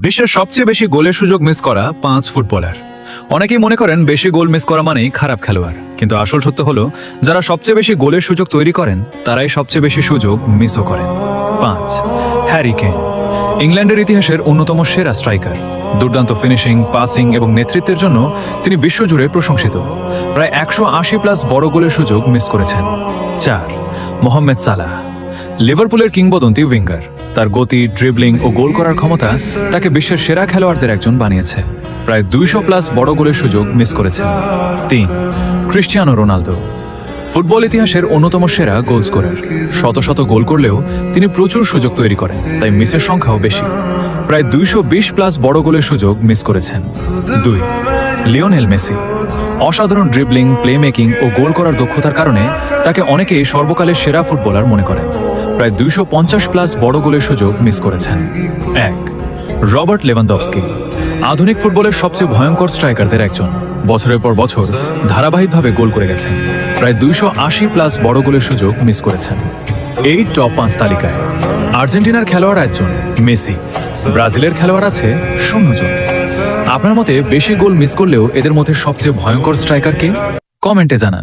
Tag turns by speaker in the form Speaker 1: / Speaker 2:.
Speaker 1: বিশ্বের সবচেয়ে বেশি গোলের সুযোগ মিস করা 5 ফুটবলার। অনেকেই মনে করেন বেশি গোল মিস করা মানেই খারাপ খেলোয়াড়, কিন্তু আসল সত্য হলো যারা সবচেয়ে বেশি গোলের সুযোগ তৈরি করেন তারাই সবচেয়ে বেশি সুযোগ মিসও করেন। 5 হ্যারি কেইন, ইংল্যান্ডের ইতিহাসের অন্যতম সেরা স্ট্রাইকার। দুর্দান্ত ফিনিশিং, পাসিং এবং নেতৃত্বের জন্য তিনি বিশ্বজুড়ে প্রশংসিত। প্রায় 180+ বড় গোলের সুযোগ মিস করেছেন। 4 মোহাম্মদ সালাহ, লিভারপুলের কিংবদন্তি উইঙ্গার। তার গতি, ড্রিবলিং ও গোল করার ক্ষমতা তাকে বিশ্বের সেরা খেলোয়াড়দের একজন বানিয়েছে। প্রায় 200+ বড় গোলের সুযোগ মিস করেছেন। 3 ক্রিস্টিয়ানো রোনালদো, ফুটবল ইতিহাসের অন্যতম সেরা গোল স্কোরার। শত শত গোল করলেও তিনি প্রচুর সুযোগ তৈরি করেন, তাই মিসের সংখ্যাও বেশি। প্রায় 220+ বড় গোলের সুযোগ মিস করেছেন। 2 লিওনেল মেসি, অসাধারণ ড্রিবলিং, প্লে মেকিং ও গোল করার দক্ষতার কারণে তাকে অনেকেই সর্বকালের সেরা ফুটবলার মনে করেন। প্রায় 250+ বড় গোলের সুযোগ মিস করেছেন। 1 রবার্ট লেভানডফস্কি, আধুনিক ফুটবলের সবচেয়ে ভয়ঙ্কর স্ট্রাইকারদের একজন। বছরের পর বছর ধারাবাহিকভাবে গোল করে গেছেন। প্রায় 280+ বড় গোলের সুযোগ মিস করেছেন। এই টপ 5 তালিকায় আর্জেন্টিনার খেলোয়াড় 1 জন, মেসি। ব্রাজিলের খেলোয়াড় আছে 0 জন। আপনার মতে বেশি গোল মিস করলেও এদের মধ্যে সবচেয়ে ভয়ঙ্কর স্ট্রাইকার কে? কমেন্টে জানান।